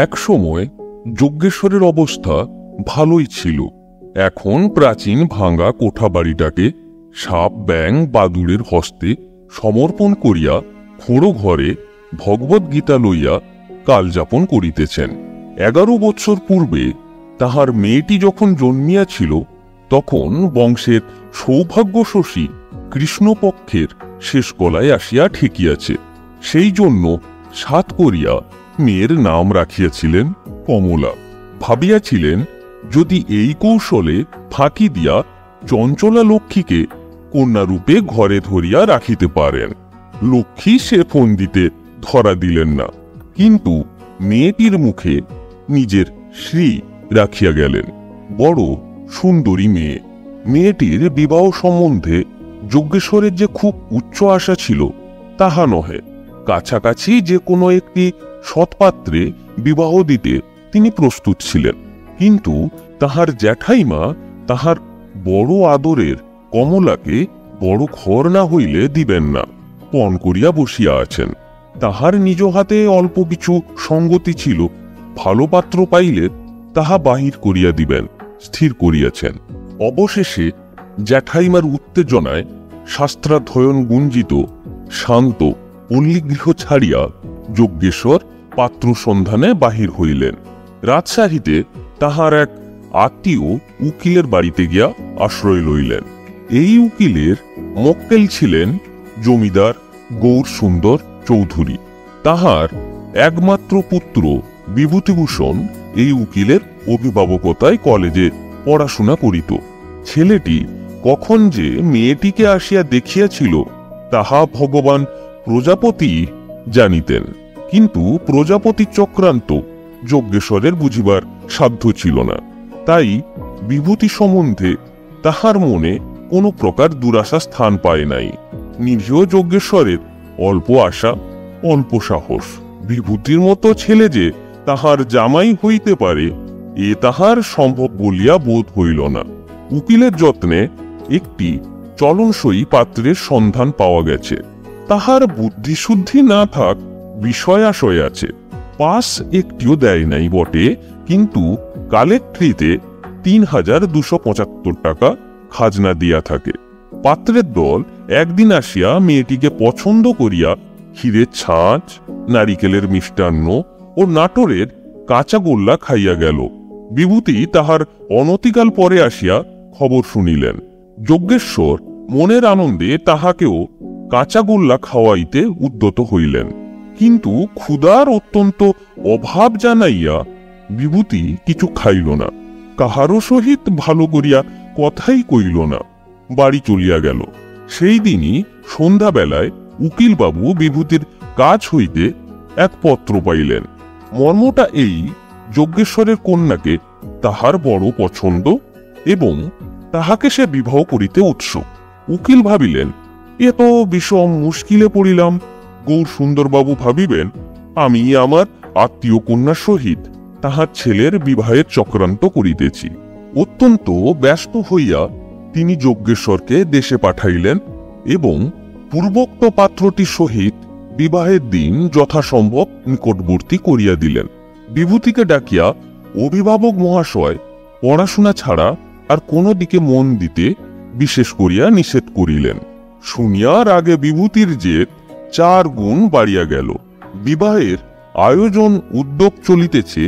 এক সময় যজ্ঞেশ্বরের অবস্থা ভালোই ছিল। এখন প্রাচীন ভাঙা কোঠাবাড়িটাকে সাপ ব্যাং বাদুড়ের হস্তে সমর্পণ করিয়া খোঁড়ো ঘরে ভগবত গীতা লইয়া কালযাপন করিতেছেন। 11 বৎসর পূর্বে তাহার মেয়েটি যখন জন্মিয়াছিল তখন বংশের সৌভাগ্যশশী কৃষ্ণপক্ষের শেষ গলায় আসিয়া ঠেকিয়াছে। সেই জন্য সাত করিয়া মেয়ের নাম রাখিয়াছিলেন কমলা। ভাবিয়াছিলেন যদি এই কৌশলে ফাঁকি দিয়া চঞ্চলা লক্ষ্মীকে কন্যারূপে ঘরে ধরিয়া রাখিতে পারেন। লক্ষ্মী সে ফন্দিতে ধরা দিলেন না, কিন্তু মেয়েটির মুখে নিজের শ্রী রাখিয়া গেলেন। বড় সুন্দরী মেয়ে। মেয়েটির বিবাহ সম্বন্ধে যজ্ঞেশ্বরের যে খুব উচ্চ আশা ছিল তাহা নহে। কাছাকাছি যে কোনো একটি সৎপাত্রে বিবাহ দিতে তিনি প্রস্তুত ছিলেন, কিন্তু তাহার জ্যাঠাইমা তাহার বড় আদরের কমলাকে বড় ঘর না হইলে দিবেন না, পণ করিয়া বসিয়া আছেন। তাহার নিজ হাতে অল্প কিছু সঙ্গতি ছিল, ভালো পাত্র পাইলে তাহা বাহির করিয়া দিবেন স্থির করিয়াছেন। অবশেষে জ্যাঠাইমার উত্তেজনায় শাস্ত্রাধ্যয়ন গুঞ্জিত শান্ত পল্লীগৃহ ছাড়িয়া যজ্ঞেশ্বর পাত্র সন্ধানে বাহির হইলেন। রাজশাহীতে তাহার এক আত্মীয় উকিলের বাড়িতে গিয়া আশ্রয় লইলেন। এই উকিলের মক্কেল ছিলেন জমিদার গৌর সুন্দর চৌধুরী। তাহার একমাত্র পুত্র বিভূতিভূষণ এই উকিলের অভিভাবকতায় কলেজে পড়াশোনা করিত। ছেলেটি কখন যে মেয়েটিকে আসিয়া দেখিয়াছিল তাহা ভগবান প্রজাপতি জানিতেন, কিন্তু প্রজাপতি চক্রান্ত যজ্ঞেশ্বরের বুঝিবার সাধ্য ছিল না। তাই বিভূতি সম্বন্ধে তাহার মনে কোনো প্রকার দুরাশা স্থান পায় নাই। নিরীহ যজ্ঞেশ্বরের অল্প আশা, অল্প সাহস। বিভূতির মতো ছেলে যে তাহার জামাই হইতে পারে এ তাহার সম্ভব বলিয়া বোধ হইল না। উকিলের যত্নে একটি চলনসই পাত্রের সন্ধান পাওয়া গেছে। তাহার বুদ্ধিশুদ্ধি না থাক বিষয় আশয় আছে। পাস একটিও দেয় নাই বটে, কিন্তু কালেক্ট্রিতে ৩,২৭৫ টাকা খাজনা দিয়া থাকে। পাত্রের দল একদিন আসিয়া মেয়েটিকে পছন্দ করিয়া ক্ষীরের ছাঁচ, নারিকেলের মিষ্টান্ন ও নাটোরের কাঁচা গোল্লা খাইয়া গেল। বিভূতি তাহার অনতিকাল পরে আসিয়া খবর শুনিলেন। যজ্ঞেশ্বর মনের আনন্দে তাহাকেও কাঁচা গোল্লা খাওয়াইতে উদ্যত হইলেন, কিন্তু ক্ষুধার অত্যন্ত অভাব জানাইয়া বিভূতি কিছু খাইল না। কাহারও সহিত ভালো করিয়া কথাই কইল না, বাড়ি চলিয়া গেল। সেই দিনই সন্ধ্যাবেলায় উকিলবাবু বিভূতির কাছ হইতে এক পত্র পাইলেন। মর্মটা এই, যজ্ঞেশ্বরের কন্যাকে তাহার বড় পছন্দ এবং তাহাকে সে বিবাহ করিতে উৎসুক। উকিল ভাবিলেন এ তো বিষম মুশকিলে পড়িলাম। গৌর সুন্দরবাবু ভাবিবেন আমি আমার আত্মীয় কন্যার সহিত তাহার ছেলের বিবাহের চক্রান্ত করিতেছি। অত্যন্ত ব্যস্ত হইয়া তিনি যজ্ঞেশ্বরকে দেশে পাঠাইলেন এবং পূর্বোক্ত পাত্রটির সহিত বিবাহের দিন যথাসম্ভব নিকটবর্তী করিয়া দিলেন। বিভূতিকে ডাকিয়া অভিভাবক মহাশয় পড়াশোনা ছাড়া আর কোনো দিকে মন দিতে বিশেষ করিয়া নিষেধ করিলেন। শুনিয়ার আগে বিভূতির জেদ 4 গুণ বাড়িয়া গেল। বিবাহের আয়োজন উদ্যোগ চলিতেছে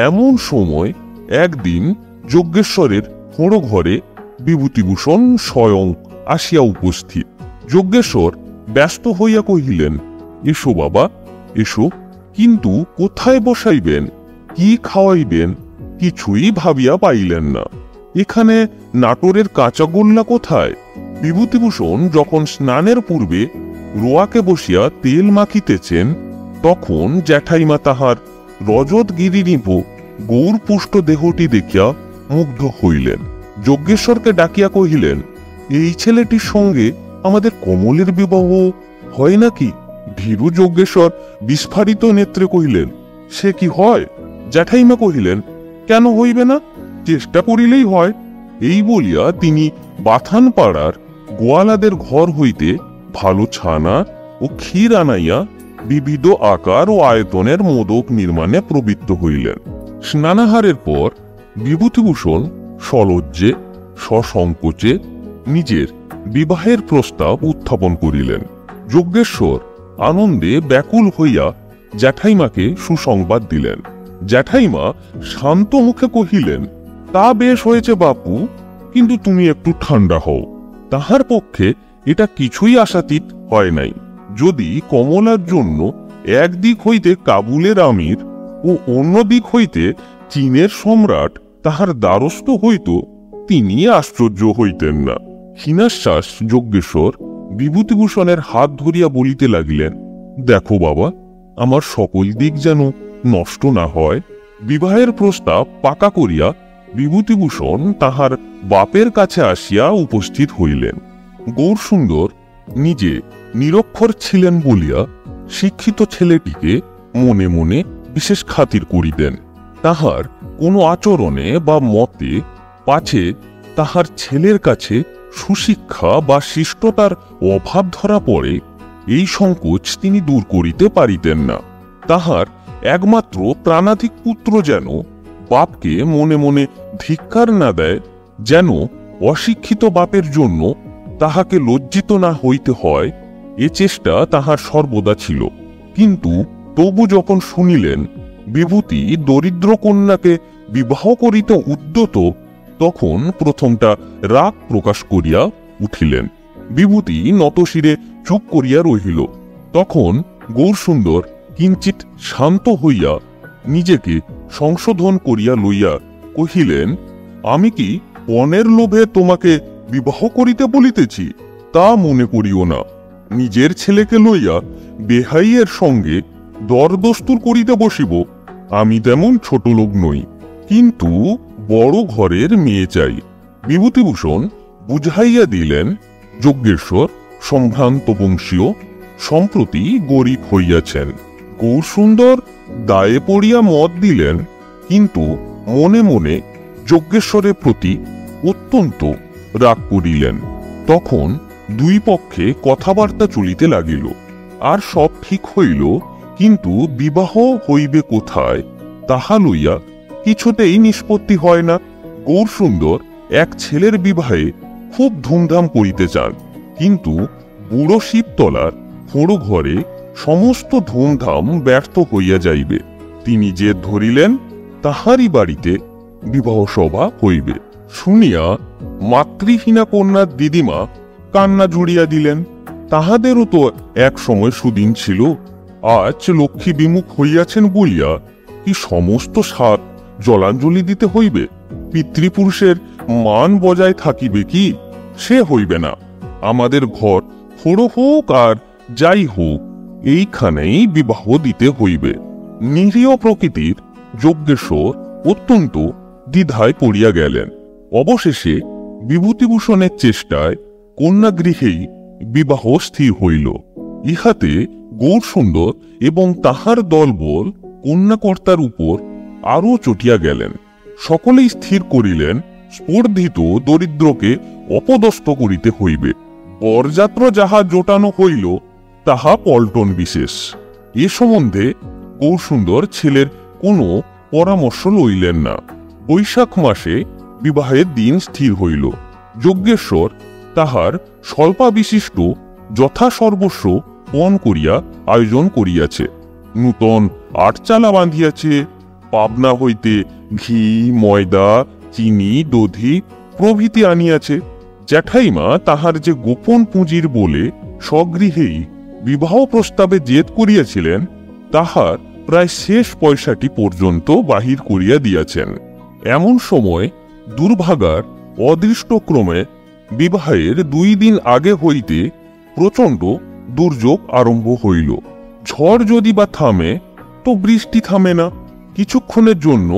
এমন সময় একদিন যজ্ঞেশ্বরের খোঁড়ো ঘরে বিভূতিভূষণ স্বয়ং আসিয়া উপস্থিত। যজ্ঞেশ্বর ব্যস্ত হইয়া কহিলেন, এসো বাবা এসো, কিন্তু কোথায় বসাইবেন, কি খাওয়াইবেন কিছুই ভাবিয়া পাইলেন না। এখানে নাটোরের কাঁচা গোল্লা কোথায়? বিভূতিভূষণ যখন স্নানের পূর্বে রোয়াকে বসিয়া তেল মাখিতেছেন তখন জ্যাঠাইমা তাহার রজত গিরিনিভ গৌরপুষ্ট দেহটি দেখিয়া মুগ্ধ হইলেন। যজ্ঞেশ্বরকে ডাকিয়া কহিলেন, এই ছেলেটির সঙ্গে আমাদের কমলের বিবাহ হয় নাকি? ভীরু যজ্ঞেশ্বর বিস্ফারিত নেত্রে কহিলেন, সে কি হয়? জ্যাঠাইমা কহিলেন, কেন হইবে না, চেষ্টা করিলেই হয়। এই বলিয়া তিনি বাথান পাড়ার গোয়ালাদের ঘর হইতে ভালো ছানা ও ক্ষীর আনাইয়া বিবিধ আকার ও আয়তনের মোদক নির্মাণে প্রবৃত্ত হইলেন। স্নানাহারের পর বিভূতিভূষণ সলজ্জে সসংকোচে নিজের বিবাহের প্রস্তাব উত্থাপন করিলেন। যজ্ঞেশ্বর আনন্দে ব্যাকুল হইয়া জ্যাঠাইমাকে সুসংবাদ দিলেন। জ্যাঠাইমা শান্ত মুখে কহিলেন, তা বেশ হয়েছে বাপু, কিন্তু তুমি একটু ঠান্ডা হও। তাহার পক্ষে এটা কিছুই আশাতীত হয় নাই। যদি কমলার জন্য একদিক হইতে কাবুলের আমির ও অন্য দিক হইতে চীনের সম্রাট তাহার দ্বারস্থ হইত, তিনি আশ্চর্য হইতেন না। ক্ষীণাশ্বাস যজ্ঞেশ্বর বিভূতিভূষণের হাত ধরিয়া বলিতে লাগিলেন, দেখো বাবা, আমার সকল দিক যেন নষ্ট না হয়। বিবাহের প্রস্তাব পাকা করিয়া বিভূতিভূষণ তাহার বাপের কাছে আসিয়া উপস্থিত হইলেন। গৌরসুন্দর নিজে নিরক্ষর ছিলেন বলিয়া শিক্ষিত ছেলেটিকে মনে মনে বিশেষ খাতির করিতেন। তাহার কোনো আচরণে বা মতে পাছে তাহার ছেলের কাছে সুশিক্ষা বা শিষ্টতার অভাব ধরা পড়ে, এই সংকোচ তিনি দূর করিতে পারিতেন না। তাহার একমাত্র প্রাণাধিক পুত্র যেন বাপকে মনে মনে ধিক্কার না দেয়, যেন অশিক্ষিত বাপের জন্য তাহাকে লজ্জিত না হইতে হয়, এ চেষ্টা তাহার সর্বদা ছিল। কিন্তু তবু যখন শুনিলেন বিভূতি দরিদ্র কন্যাকে বিবাহ করিতে উদ্যত, তখন প্রথমটা রাগ প্রকাশ করিয়া উঠিলেন। বিভূতি নতশিরে চুপ করিয়া রহিল। তখন গৌরসুন্দর কিঞ্চিত শান্ত হইয়া নিজেকে সংশোধন করিয়া লইয়া কহিলেন, আমি কি পণের লোভে তোমাকে বিবাহ করিতে বলিতেছি? তা মনে করিও না। নিজের ছেলেকে লইয়া বেহাইয়ের সঙ্গে দরদস্তুর করিতে বসিব, আমি তেমন ছোট লোক নই, কিন্তু বড় ঘরের মেয়ে চাই। বিভূতিভূষণ বুঝাইয়া দিলেন, যজ্ঞেশ্বর সম্ভ্রান্ত বংশীয়, সম্প্রতি গরিব হইয়াছেন। গৌরসুন্দর দায়ে পড়িয়া মত দিলেন, কিন্তু মনে মনে যজ্ঞেশ্বরের প্রতি অত্যন্ত রাগ করিলেন। তখন দুই পক্ষে কথাবার্তা চলিতে লাগিল, আর সব ঠিক হইল, কিন্তু বিবাহ হইবে কোথায় তাহা লইয়া কিছুতেই নিষ্পত্তি হয় না। গৌরসুন্দর এক ছেলের বিবাহে খুব ধুমধাম করিতে চান, কিন্তু বুড়ো শিবতলার খোঁড়ো ঘরে সমস্ত ধুমধাম ব্যর্থ হইয়া যাইবে। তিনি যে ধরিলেন তাহারই বাড়িতে বিবাহ সভা হইবে। শুনিয়া মাতৃহীনা কন্যার দিদিমা কান্না জুড়িয়া দিলেন। তাহাদেরও তো এক সময় সুদিন ছিল, আজ লক্ষ্মী বিমুখ হইয়াছেন বলিয়া কি সমস্ত সাত জলাঞ্জলি দিতে হইবে? পিতৃপুরুষের মান বজায় থাকিবে কি? সে হইবে না। আমাদের ঘর খোড়ো হোক আর যাই হোক, এইখানেই বিবাহ দিতে হইবে। নিরীহ প্রকৃতির যজ্ঞেশ্বর অত্যন্ত দ্বিধায় পড়িয়া গেলেন। অবশেষে বিভূতিভূষণের চেষ্টায় কন্যাগৃহেই বিবাহ স্থির হইল। ইহাতে গৌরসুন্দর এবং তাহার দলবল কন্যাকর্তার উপর আরও চটিয়া গেলেন। সকলেই স্থির করিলেন, স্পর্ধিত দরিদ্রকে অপদস্থ করিতে হইবে। বরযাত্র যাহা জোটানো হইল তাহা পল্টন বিশেষ। এ সম্বন্ধে গৌরসুন্দর ছেলের কোনো পরামর্শ লইলেন না। বৈশাখ মাসে বিবাহের দিন স্থির হইল। যজ্ঞেশ্বর তাহার স্বল্পাবিশিষ্ট যথাসর্বস্ব পণ করিয়া আয়োজন করিয়াছে। নূতন আটচালা বাঁধিয়াছে, পাবনা হইতে ঘি, ময়দা, চিনি, দধি প্রভৃতি আনিয়াছে। জ্যাঠাইমা তাহার যে গোপন পুঁজির বলে স্বগৃহেই বিবাহ প্রস্তাবে জেদ করিয়াছিলেন, তাহার প্রায় শেষ পয়সাটি পর্যন্ত বাহির করিয়া দিয়াছেন। এমন সময় দুর্ভাগার অদৃষ্টক্রমে বিবাহের 2 দিন আগে হইতে প্রচণ্ড দুর্যোগ আরম্ভ হইল। ঝড় যদি বা থামে তো বৃষ্টি থামে না, কিছুক্ষণের জন্য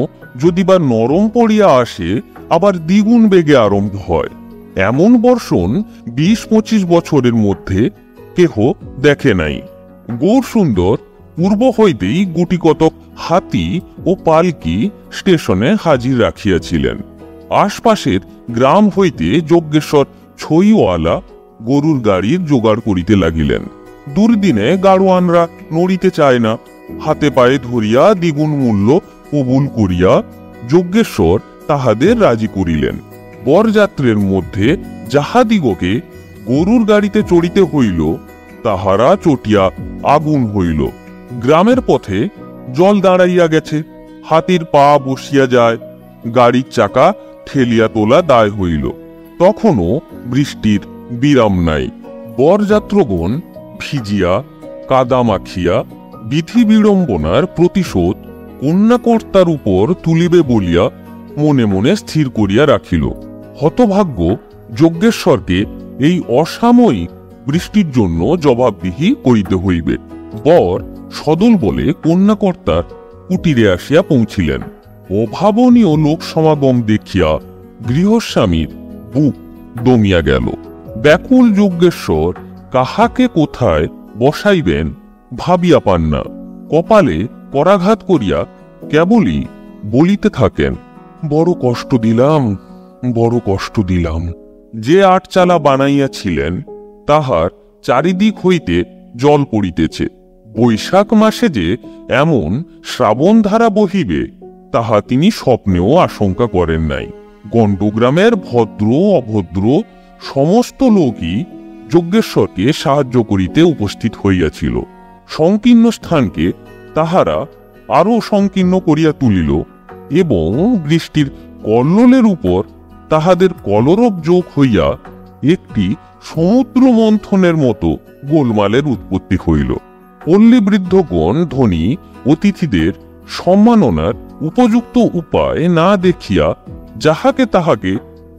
যদি বা নরম পড়িয়া আসে আবার দ্বিগুণ বেগে আরম্ভ হয়। এমন বর্ষণ 20-25 বছরের মধ্যে কেহ দেখে নাই। গৌরসুন্দর পূর্ব হইতেই গুটিকতক হাতি ও পালকি স্টেশনে হাজির রাখিয়াছিলেন। আশপাশের গ্রাম হইতে যজ্ঞেশ্বর ছইওয়ালা গরুর গাড়ির জোগাড় করিতে লাগিলেন। দুর্দিনে গাড়োয়ানরা নড়িতে চায় না। হাতে পায়ে ধরিয়া দ্বিগুণ মূল্য কবুল করিয়া যজ্ঞেশ্বর তাহাদের রাজি করিলেন। বরযাত্রের মধ্যে যাহাদিগকে গরুর গাড়িতে চড়িতে হইল, তাহারা চটিয়া আগুন হইল। গ্রামের পথে জল দাঁড়াইয়া গেছে, হাতির পা বসিয়া যায়, গাড়ির চাকা ঠেলিয়া তোলা দায় হইল। তখনও বৃষ্টির বিরাম নাই। বরযাত্রগণ ভিজিয়া কাদা মাখিয়া বিধি বিড়ম্বনার প্রতিশোধ কন্যাকর্তার উপর তুলিবে বলিয়া মনে মনে স্থির করিয়া রাখিল। হতভাগ্য যজ্ঞেশ্বরকে এই অসাময়িক বৃষ্টির জন্য জবাবদিহি করিতে হইবে। বর সদল বলে কন্যাকর্তার কুটিরে আসিয়া পৌঁছিলেন। অভাবনীয় লোক সমাগম দেখিয়া গৃহস্বামীর বুক দমিয়া গেল। ব্যাকুল যজ্ঞেশ্বর কাহাকে কোথায় বসাইবেন ভাবিয়া পান না। কপালে করাঘাত করিয়া কেবলই বলিতে থাকেন, বড় কষ্ট দিলাম, বড় কষ্ট দিলাম। যে আটচালা বানাইয়াছিলেন তাহার চারিদিক হইতে জল পড়িতেছে। বৈশাখ মাসে যে এমন শ্রাবণ ধারা বহিবে তাহা তিনি স্বপ্নেও আশঙ্কা করেন নাই। গণ্ডগ্রামের ভদ্র অভদ্র সমস্ত লোকই যজ্ঞেশ্বরকে সাহায্য করিতে উপস্থিত হইয়াছিল। সংকীর্ণ স্থানকে তাহারা আরো সংকীর্ণ করিয়া তুলিল এবং বৃষ্টির কল্লোলের উপর তাহাদের কলরব যোগ হইয়া একটি সমুদ্র মন্থনের মতো গোলমালের উৎপত্তি হইল। পল্লী বৃদ্ধগণ ধনী অতিথিদের সম্মাননার উপযুক্ত উপায় না দেখিয়া যাহাকে তাহাকে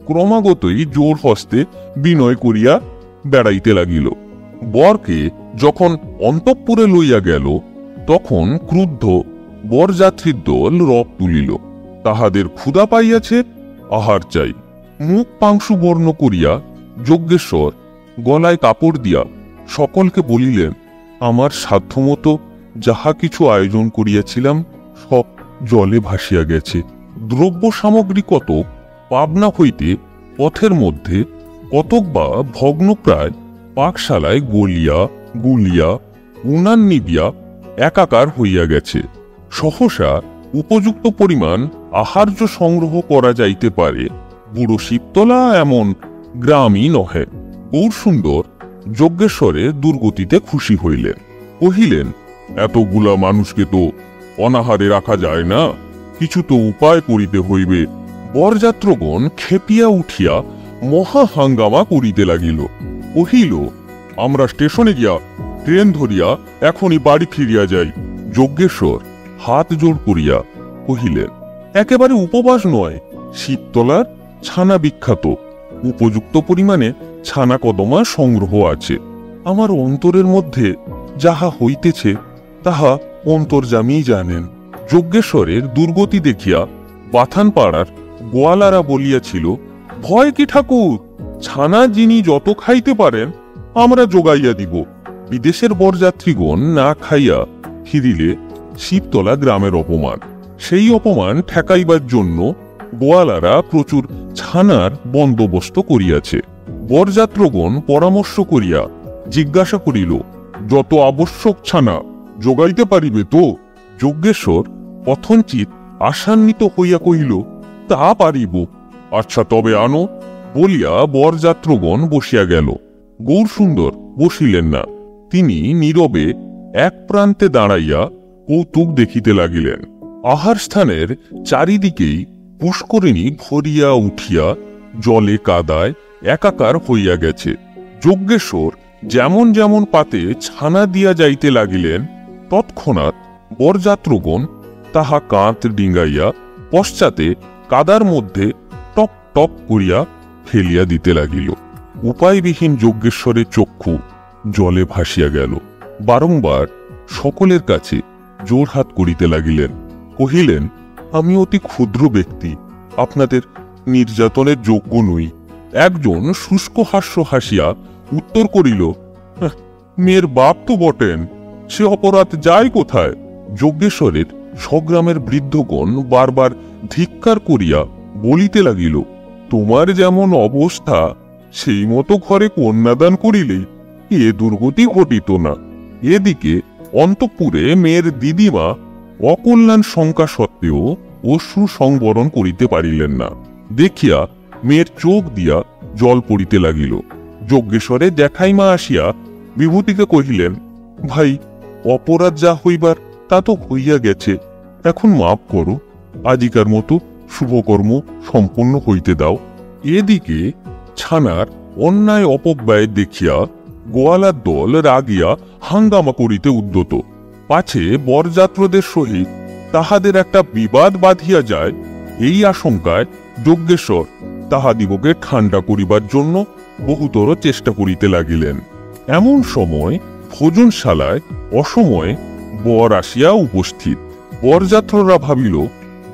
ক্রমাগতই জোর হস্তে বিনয় করিয়া বেড়াইতে লাগিল। বরকে যখন অন্তঃপুরে লইয়া গেল তখন ক্রুদ্ধ বরযাত্রীর দল রব তুলিল। তাহাদের ক্ষুধা পাইয়াছে, আহার চাই। মুখ পাংশু বর্ণ করিয়া যজ্ঞেশ্বর গলায় কাপড় দিয়া সকলকে বলিলেন, আমার সাধ্যমতো যাহা কিছু আয়োজন করিয়াছিলাম সব জলে ভাসিয়া গেছে। দ্রব্য সামগ্রী কতক পাবনা হইতে পথের মধ্যে, কতক বা ভগ্নপ্রায় পাকশালায় গলিয়া গুলিয়া উনান নিবিয়া একাকার হইয়া গেছে। সহসা উপযুক্ত পরিমাণ আহার্য সংগ্রহ করা যাইতে পারে বুড়ো শিবতলা এমন গ্রামই নহে। গৌরসুন্দর যজ্ঞেশ্বরের দুর্গতিতে খুশি হইলেন। কহিলেন, এতগুলা মানুষকে তো অনাহারে রাখা যায় না, কিছু তো উপায় করিতে হইবে। বরযাত্রগণ খেপিয়া উঠিয়া মহা হাঙ্গামা করিতে লাগিল। কহিল, আমরা স্টেশনে গিয়া ট্রেন ধরিয়া এখনই বাড়ি ফিরিয়া যাই। যজ্ঞেশ্বর হাত জোড় করিয়া কহিলেন, একেবারে উপবাস নয়, শীততলার ছানা বিখ্যাত, উপযুক্ত পরিমাণে ছানা কদমা সংগ্রহ আছে। আমার অন্তরের মধ্যে যাহা হইতেছে তাহা অন্তর্যামী জানেন। যজ্ঞেশ্বরের দুর্গতি দেখিয়া বাথানপাড়ার গোয়ালারা বলিয়াছিল, ভয় কি ঠাকুর, ছানা যিনি যত খাইতে পারেন আমরা যোগাইয়া দিব। বিদেশের বরযাত্রীগণ না খাইয়া ফিরিলে শিবতলা গ্রামের অপমান। সেই অপমান ঠেকাইবার জন্য গোয়ালারা প্রচুর ছানার বন্দোবস্ত করিয়াছে। বরযাত্রগণ পরামর্শ করিয়া জিজ্ঞাসা করিল, যত আবশ্যক ছানা যোগাইতে পারিবে তো? যজ্ঞেশ্বর কথঞ্চিত আশান্বিত হইয়া কহিল, তা পারিব। আচ্ছা তবে আনো বলিয়া বরযাত্রগণ বসিয়া গেল। গৌরসুন্দর বসিলেন না। তিনি নীরবে এক প্রান্তে দাঁড়াইয়া কৌতুক দেখিতে লাগিলেন। আহার স্থানের চারিদিকেই পুষ্করিণী ভরিয়া উঠিয়া জলে কাদায় একাকার হইয়া গেছে। যজ্ঞেশ্বর যেমন যেমন পাতে ছানা দিয়া যাইতে লাগিলেন তৎক্ষণাৎ বরযাত্রগণ তাহা কাঁধ ডিঙ্গাইয়া পশ্চাতে কাদার মধ্যে টপ টপ করিয়া ফেলিয়া দিতে লাগিল। উপায়বিহীন যজ্ঞেশ্বরের চক্ষু জলে ভাসিয়া গেল। বারংবার সকলের কাছে জোড়হাত করিতে লাগিলেন। কহিলেন, আমি অতি ক্ষুদ্র ব্যক্তি, আপনাদের নির্যাতনের যোগ্য নই। একজন শুষ্ক হাস্য হাসিয়া উত্তর করিল, মেয়ের বাপ তো বটেন, সে অপরাধ যায় কোথায়? যজ্ঞেশ্বরের স্বগ্রামের বৃদ্ধগণ বারবার ধিক্কার করিয়া বলিতে লাগিল, তোমার যেমন অবস্থা সেই মতো ঘরে কন্যাদান করিলে এ দুর্গতি ঘটিত না। এদিকে অন্তঃপুরে মেয়ের দিদিমা অকল্যাণ শঙ্কা সত্ত্বেও অশ্রু সংবরণ করিতে পারিলেন না। দেখিয়া মেয়ের চোখ দিয়া জল পড়িতে লাগিল। যজ্ঞেশ্বরে জ্যাঠাইমা আসিয়া বিভূতিকে কহিলেন, ভাই, অপরাধ যা হইবার তা তো হইয়া গেছে, এখন মাপ করো, আজিকার মতো শুভকর্ম সম্পন্ন হইতে দাও। এদিকে ছানার অন্যায় অপব্যয় দেখিয়া গোয়ালার দল রাগিয়া হাঙ্গামা করিতে উদ্যত, পাছে বরযাত্রদের সহিত তাহাদের একটা বিবাদ বাঁধিয়া যায়, এই আশঙ্কায় যজ্ঞেশ্বর তাহাদিগকে ঠান্ডা করিবার জন্য বহুতর চেষ্টা করিতে লাগিলেন। এমন সময় ভোজনশালায় অসময়ে বর আসিয়া উপস্থিত। বরযাত্ররা ভাবিল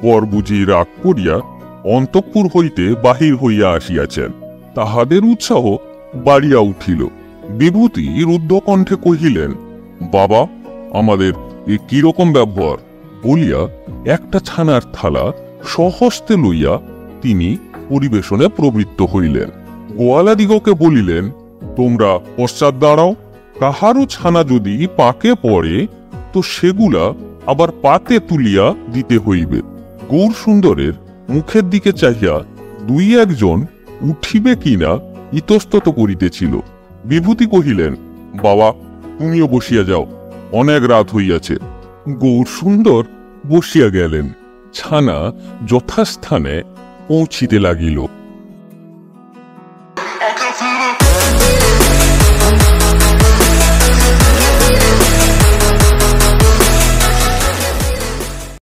বর বুঝি রাগ করিয়া অন্তঃপুর হইতে বাহির হইয়া আসিয়াছেন। তাহাদের উৎসাহ বাড়িয়া উঠিল। বিভূতি রুদ্ধকণ্ঠে কহিলেন, বাবা, আমাদের এ কিরকম ব্যবহার? বলিয়া একটা ছানার থালা সহস্তে লইয়া তিনি পরিবেশনে প্রবৃত্ত হইলেন। গোয়ালাদিগকে বলিলেন, তোমরা পশ্চাৎ দাঁড়াও, কাহারও ছানা যদি পাকে পড়ে তো সেগুলা আবার পাতে তুলিয়া দিতে হইবে। গৌরসুন্দরের মুখের দিকে চাহিয়া দুই একজন উঠিবে কিনা ইতস্তত করিতেছিল। বিভূতি কহিলেন, বাবা, তুমিও বসিয়া যাও, অনেক রাত হইয়াছে। গৌরসুন্দর বসিয়া গেলেন। ছানা যথাস্থানে পৌঁছিতে লাগিল।